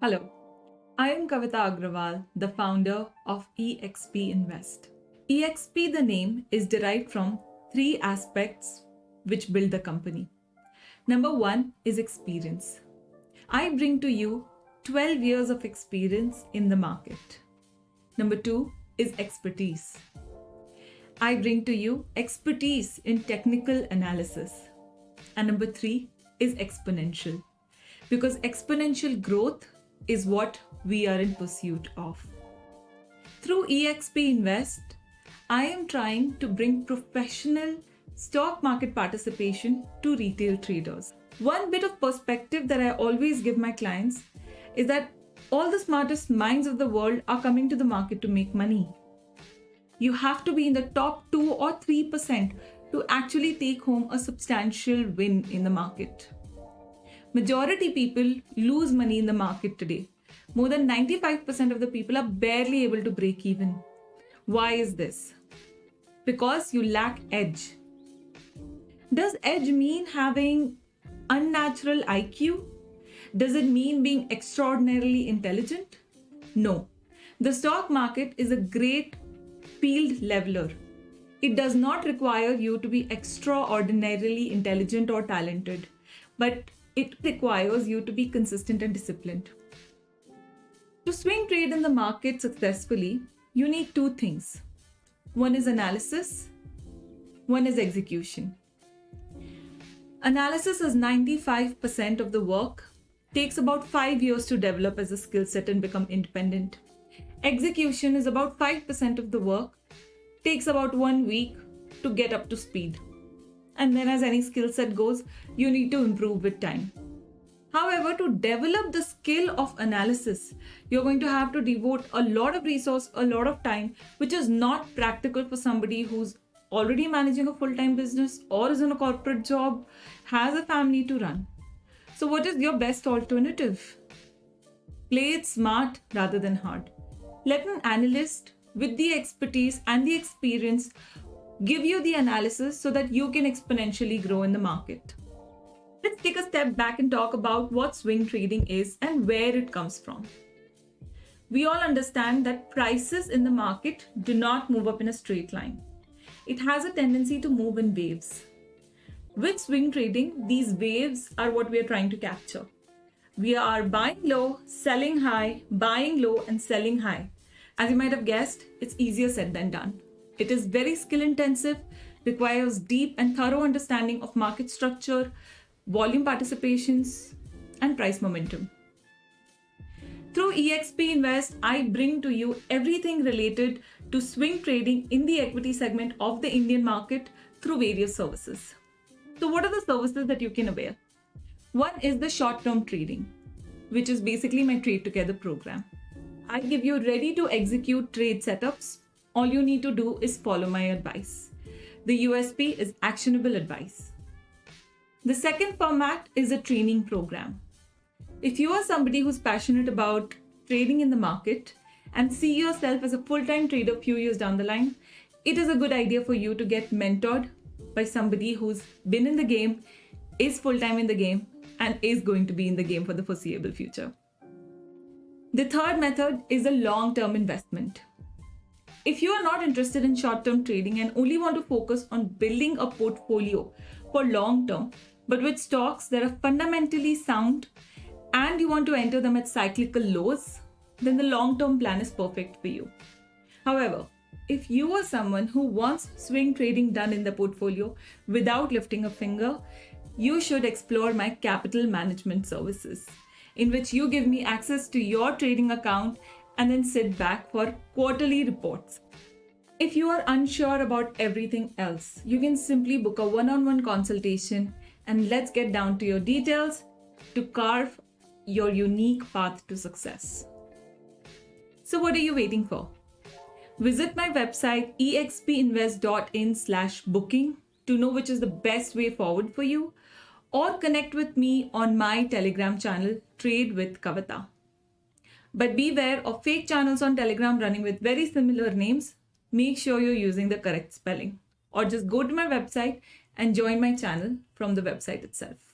Hello, I am Kavita Agrawal, the founder of EXP-Invest. EXP, the name, is derived from three aspects which build the company. Number one is experience. I bring to you 12 years of experience in the market. Number two is expertise. I bring to you expertise in technical analysis. And number three is exponential. Because exponential growth is what we are in pursuit of. Through EXP-Invest, I am trying to bring professional stock market participation to retail traders. One bit of perspective that I always give my clients is that all the smartest minds of the world are coming to the market to make money. You have to be in the top 2 or 3% to actually take home a substantial win in the market. Majority people lose money in the market today. More than 95% of the people are barely able to break even. Why is this? Because you lack edge. Does edge mean having unnatural IQ? Does it mean being extraordinarily intelligent? No. The stock market is a great field leveler. It does not require you to be extraordinarily intelligent or talented, but it requires you to be consistent and disciplined. To swing trade in the market successfully, you need two things. One is analysis, one is execution. Analysis is 95% of the work, takes about 5 years to develop as a skill set and become independent. Execution is about 5% of the work, takes about 1 week to get up to speed. And then as any skill set goes, you need to improve with time. However, to develop the skill of analysis, you're going to have to devote a lot of resource, a lot of time, which is not practical for somebody who's already managing a full-time business or is in a corporate job, has a family to run. So what is your best alternative? Play it smart rather than hard. Let an analyst with the expertise and the experience give you the analysis so that you can exponentially grow in the market. Let's take a step back and talk about what swing trading is and where it comes from. We all understand that prices in the market do not move up in a straight line. It has a tendency to move in waves. With swing trading, these waves are what we are trying to capture. We are buying low, selling high, buying low and selling high. As you might have guessed, it's easier said than done. It is very skill intensive, requires deep and thorough understanding of market structure, volume participations, and price momentum. Through EXP-Invest, I bring to you everything related to swing trading in the equity segment of the Indian market through various services. So what are the services that you can avail? One is the short-term trading, which is basically my Trade Together program. I give you ready to execute trade setups. All you need to do is follow my advice. The USP is actionable advice. The second format is a training program. If you are somebody who's passionate about trading in the market and see yourself as a full-time trader a few years down the line, it is a good idea for you to get mentored by somebody who's been in the game, is full-time in the game, and is going to be in the game for the foreseeable future. The third method is a long-term investment. If you are not interested in short-term trading and only want to focus on building a portfolio for long-term, but with stocks that are fundamentally sound and you want to enter them at cyclical lows, then the long-term plan is perfect for you. However, if you are someone who wants swing trading done in the portfolio without lifting a finger, you should explore my capital management services, in which you give me access to your trading account and then sit back for quarterly reports. If you are unsure about everything else, you can simply book a one-on-one consultation and let's get down to your details to carve your unique path to success. So what are you waiting for? Visit my website expinvest.in/booking to know which is the best way forward for you, or connect with me on my Telegram channel, Trade with Kavita. But beware of fake channels on Telegram running with very similar names. Make sure you're using the correct spelling. Or just go to my website and join my channel from the website itself.